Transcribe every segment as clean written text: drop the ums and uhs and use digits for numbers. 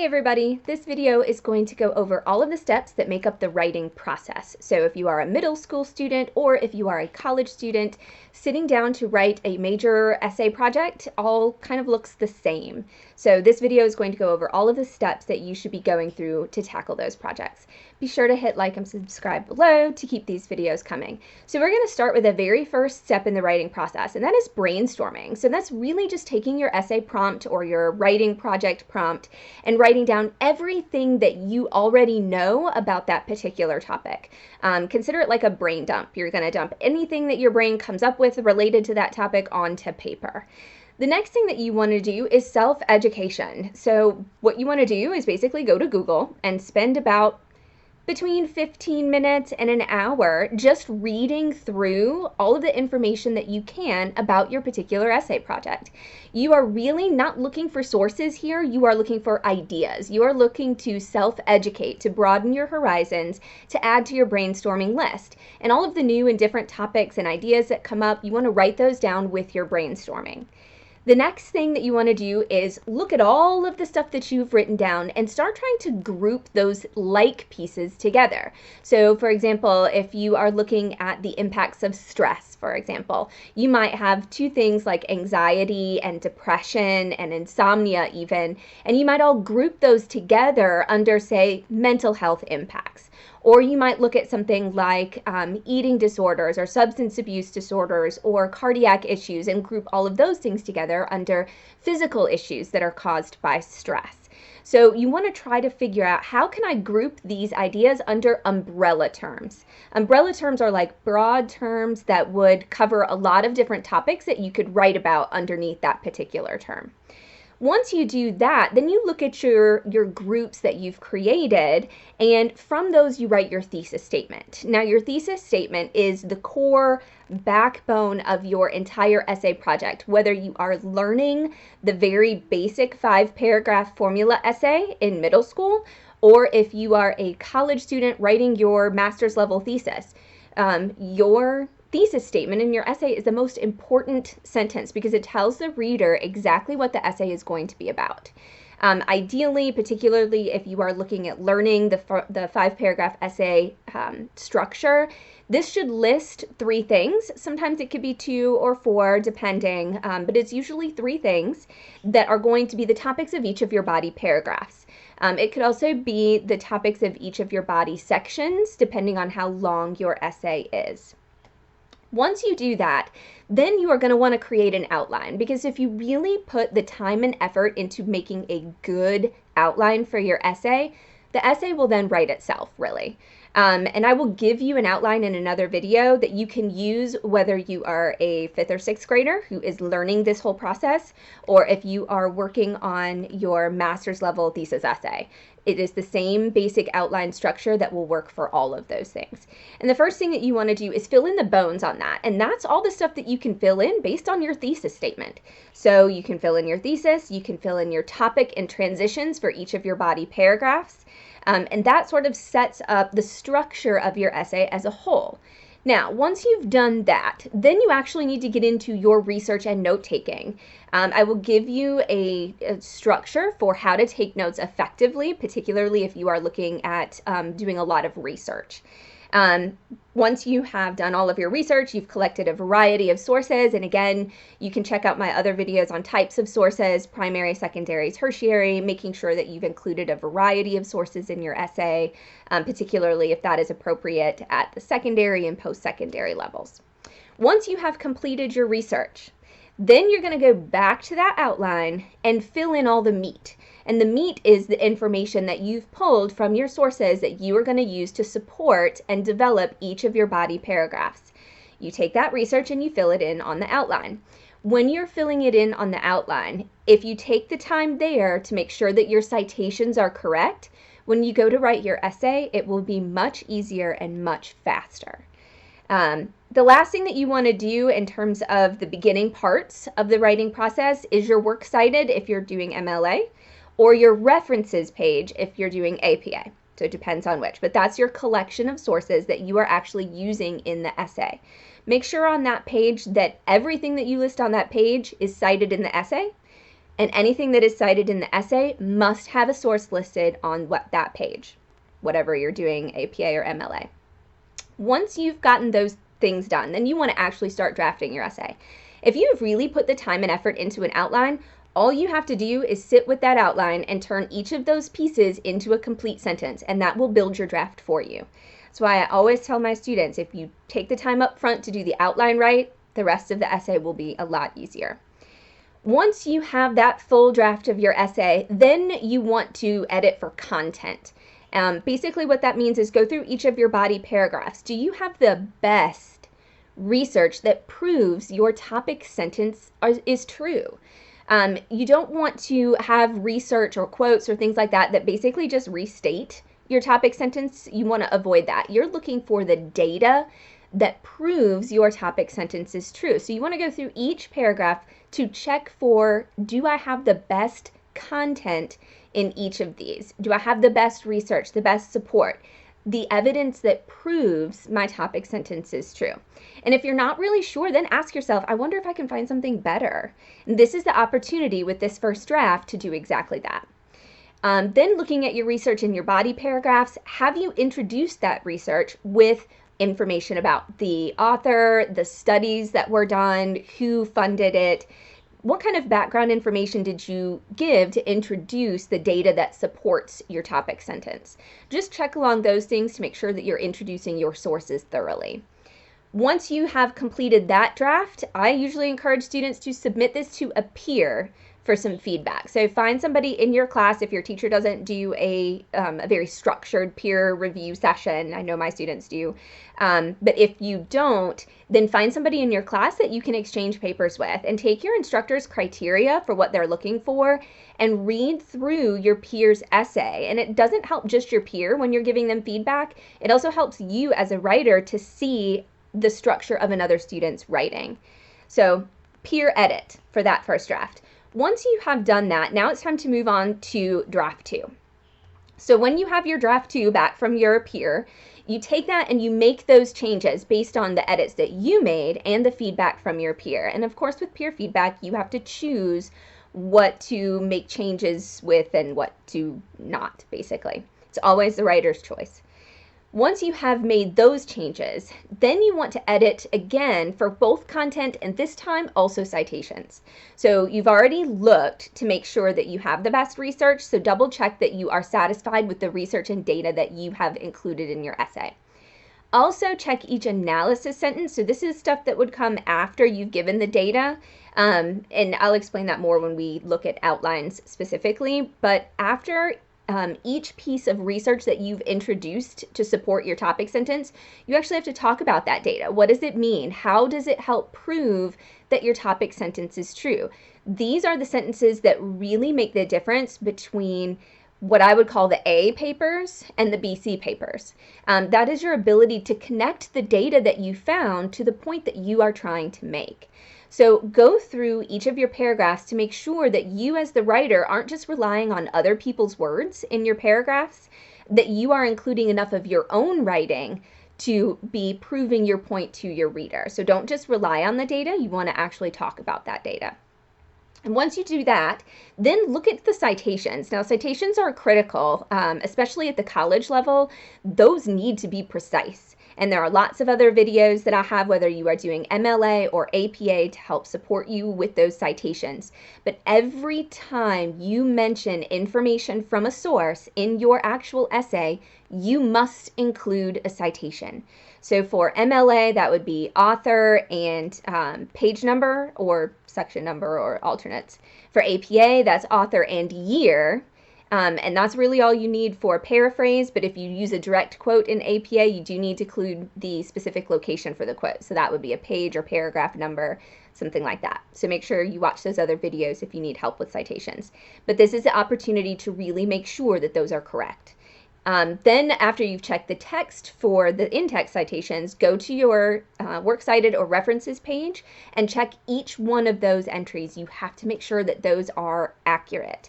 Hey everybody, this video is going to go over all of the steps that make up the writing process. So if you are a middle school student or if you are a college student, sitting down to write a major essay project all kind of looks the same. So this video is going to go over all of the steps that you should be going through to tackle those projects. Be sure to hit like and subscribe below to keep these videos coming. So we're going to start with the very first step in the writing process, and that is brainstorming. So that's really just taking your essay prompt or your writing project prompt and writing down everything that you already know about that particular topic. Consider it like a brain dump. You're going to dump anything that your brain comes up with related to that topic onto paper. The next thing that you want to do is self-education. So what you want to do is basically go to Google and spend about between 15 minutes and an hour just reading through all of the information that you can about your particular essay project. You are really not looking for sources here, you are looking for ideas. You are looking to self-educate, to broaden your horizons, to add to your brainstorming list. And all of the new and different topics and ideas that come up, you want to write those down with your brainstorming. The next thing that you want to do is look at all of the stuff that you've written down and start trying to group those like pieces together. So for example, if you are looking at the impacts of stress, for example, you might have two things like anxiety and depression and insomnia even, and you might all group those together under, say, mental health impacts. Or you might look at something like eating disorders or substance abuse disorders or cardiac issues and group all of those things together under physical issues that are caused by stress. So you want to try to figure out, how can I group these ideas under umbrella terms? Umbrella terms are like broad terms that would cover a lot of different topics that you could write about underneath that particular term. Once you do that, then you look at your groups that you've created, and from those you write your thesis statement. Now your thesis statement is the core backbone of your entire essay project, whether you are learning the very basic 5-paragraph formula essay in middle school, or if you are a college student writing your master's level thesis. Your thesis statement in your essay is the most important sentence because it tells the reader exactly what the essay is going to be about. Ideally, particularly if you are looking at learning the 5-paragraph essay structure, this should list 3 things. Sometimes it could be 2 or 4 depending, but it's usually 3 things that are going to be the topics of each of your body paragraphs. It could also be the topics of each of your body sections depending on how long your essay is. Once you do that, then you are going to want to create an outline, because if you really put the time and effort into making a good outline for your essay, the essay will then write itself, really. And I will give you an outline in another video that you can use whether you are a 5th or 6th grader who is learning this whole process, or if you are working on your master's level thesis essay. It is the same basic outline structure that will work for all of those things. And the first thing that you want to do is fill in the bones on that. And that's all the stuff that you can fill in based on your thesis statement. So you can fill in your thesis, you can fill in your topic and transitions for each of your body paragraphs. And that sort of sets up the structure of your essay as a whole. Now, once you've done that, then you actually need to get into your research and note-taking. I will give you a structure for how to take notes effectively, particularly if you are looking at doing a lot of research. Once you have done all of your research, you've collected a variety of sources, and again, you can check out my other videos on types of sources, primary, secondary, tertiary, making sure that you've included a variety of sources in your essay, particularly if that is appropriate at the secondary and post-secondary levels. Once you have completed your research, then you're going to go back to that outline and fill in all the meat. And the meat is the information that you've pulled from your sources that you are going to use to support and develop each of your body paragraphs. You take that research and you fill it in on the outline. When you're filling it in on the outline, if you take the time there to make sure that your citations are correct, when you go to write your essay, it will be much easier and much faster. The last thing that you want to do in terms of the beginning parts of the writing process is your works cited if you're doing MLA, or your references page if you're doing APA. So it depends on which, but that's your collection of sources that you are actually using in the essay. Make sure on that page that everything that you list on that page is cited in the essay. And anything that is cited in the essay must have a source listed on that page, whatever you're doing, APA or MLA. Once you've gotten those things done, then you want to actually start drafting your essay. If you've really put the time and effort into an outline, all you have to do is sit with that outline and turn each of those pieces into a complete sentence, and that will build your draft for you. That's why I always tell my students, if you take the time up front to do the outline right, the rest of the essay will be a lot easier. Once you have that full draft of your essay, then you want to edit for content. Basically what that means is go through each of your body paragraphs. Do you have the best research that proves your topic sentence is true? You don't want to have research or quotes or things like that that basically just restate your topic sentence. You want to avoid that. You're looking for the data that proves your topic sentence is true. So you want to go through each paragraph to check for, do I have the best content in each of these? Do I have the best research, the best support, the evidence that proves my topic sentence is true? And if you're not really sure, then ask yourself, I wonder if I can find something better. And this is the opportunity with this first draft to do exactly that. Then looking at your research in your body paragraphs, have you introduced that research with information about the author, the studies that were done, who funded it? What kind of background information did you give to introduce the data that supports your topic sentence? Just check along those things to make sure that you're introducing your sources thoroughly. Once you have completed that draft, I usually encourage students to submit this to a peer for some feedback. So find somebody in your class, if your teacher doesn't do a very structured peer review session. I know my students do. But if you don't, then find somebody in your class that you can exchange papers with, and take your instructor's criteria for what they're looking for and read through your peer's essay. And it doesn't help just your peer when you're giving them feedback. It also helps you as a writer to see the structure of another student's writing. So peer edit for that first draft. Once you have done that, now it's time to move on to draft 2. So when you have your draft 2 back from your peer, you take that and you make those changes based on the edits that you made and the feedback from your peer. And of course, with peer feedback, you have to choose what to make changes with and what to not, basically. It's always the writer's choice. Once you have made those changes, then you want to edit again for both content and this time also citations. So you've already looked to make sure that you have the best research, so double check that you are satisfied with the research and data that you have included in your essay. Also check each analysis sentence. So this is stuff that would come after you've given the data. And I'll explain that more when we look at outlines specifically. But after each piece of research that you've introduced to support your topic sentence, you actually have to talk about that data. What does it mean? How does it help prove that your topic sentence is true? These are the sentences that really make the difference between what I would call the A papers and the BC papers. That is your ability to connect the data that you found to the point that you are trying to make. So go through each of your paragraphs to make sure that you as the writer aren't just relying on other people's words in your paragraphs, that you are including enough of your own writing to be proving your point to your reader. So don't just rely on the data, you want to actually talk about that data. And once you do that, then look at the citations. Now, citations are critical, especially at the college level. Those need to be precise. And there are lots of other videos that I have, whether you are doing MLA or APA, to help support you with those citations. But every time you mention information from a source in your actual essay, you must include a citation. So for MLA, that would be author and page number or section number or alternates. For APA, that's author and year. And that's really all you need for paraphrase, but if you use a direct quote in APA, you do need to include the specific location for the quote. So that would be a page or paragraph number, something like that. So make sure you watch those other videos if you need help with citations. But this is the opportunity to really make sure that those are correct. Then after you've checked the text for the in-text citations, go to your Works Cited or References page and check each one of those entries. You have to make sure that those are accurate.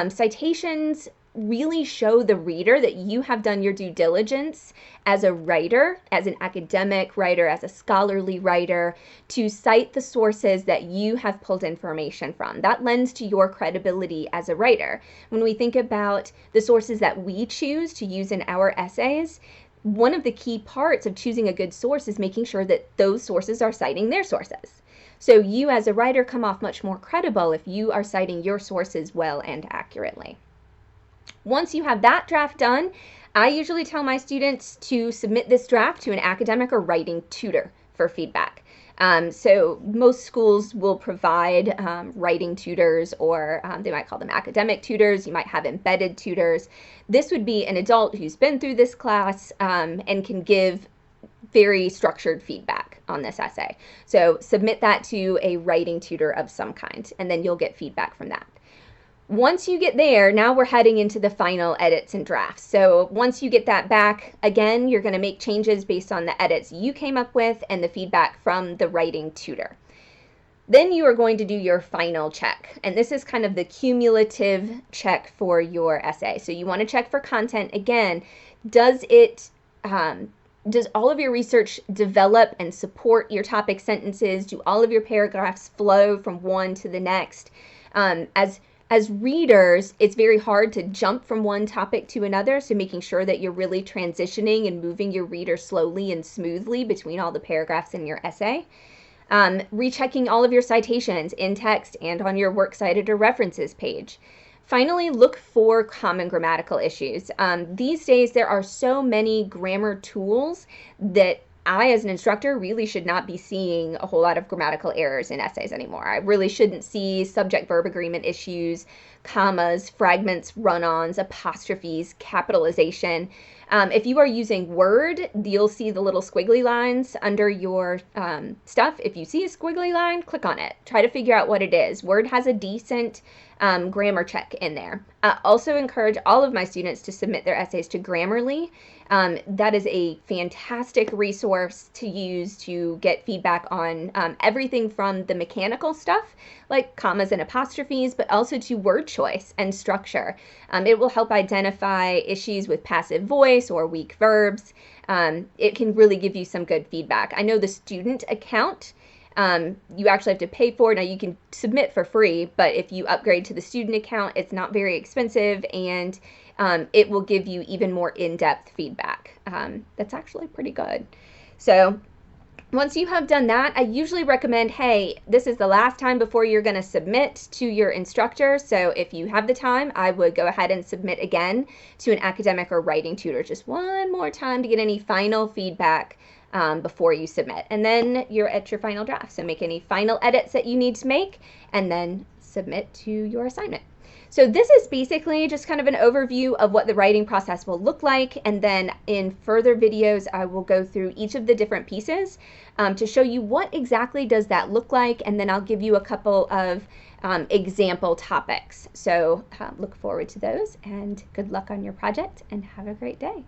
Citations really show the reader that you have done your due diligence as a writer, as an academic writer, as a scholarly writer, to cite the sources that you have pulled information from. That lends to your credibility as a writer. When we think about the sources that we choose to use in our essays, one of the key parts of choosing a good source is making sure that those sources are citing their sources. So you as a writer come off much more credible if you are citing your sources well and accurately. Once you have that draft done, I usually tell my students to submit this draft to an academic or writing tutor for feedback. So most schools will provide writing tutors, or they might call them academic tutors. You might have embedded tutors. This would be an adult who's been through this class and can give very structured feedback on this essay. So submit that to a writing tutor of some kind, and then you'll get feedback from that. Once you get there, now we're heading into the final edits and drafts. So once you get that back, again, you're going to make changes based on the edits you came up with and the feedback from the writing tutor. Then you are going to do your final check. And this is kind of the cumulative check for your essay. So you want to check for content. Again, does all of your research develop and support your topic sentences? Do all of your paragraphs flow from one to the next? As readers, it's very hard to jump from one topic to another, so making sure that you're really transitioning and moving your reader slowly and smoothly between all the paragraphs in your essay. Rechecking all of your citations in text and on your works cited or references page. Finally, look for common grammatical issues. These days, there are so many grammar tools that I, as an instructor, really should not be seeing a whole lot of grammatical errors in essays anymore. I really shouldn't see subject-verb agreement issues, commas, fragments, run-ons, apostrophes, capitalization. If you are using Word, you'll see the little squiggly lines under your stuff. If you see a squiggly line, click on it. Try to figure out what it is. Word has a decent grammar check in there. I also encourage all of my students to submit their essays to Grammarly. That is a fantastic resource to use to get feedback on everything from the mechanical stuff, like commas and apostrophes, but also to word choice and structure. It will help identify issues with passive voice or weak verbs. It can really give you some good feedback. I know the student account, you actually have to pay for it. Now you can submit for free, but if you upgrade to the student account, it's not very expensive, and it will give you even more in-depth feedback. That's actually pretty good. So once you have done that, I usually recommend, hey, this is the last time before you're going to submit to your instructor. So if you have the time, I would go ahead and submit again to an academic or writing tutor just one more time to get any final feedback before you submit. And then you're at your final draft. So make any final edits that you need to make and then submit to your assignment. So this is basically just kind of an overview of what the writing process will look like, and then in further videos I will go through each of the different pieces to show you what exactly does that look like, and then I'll give you a couple of example topics. So look forward to those, and good luck on your project, and have a great day.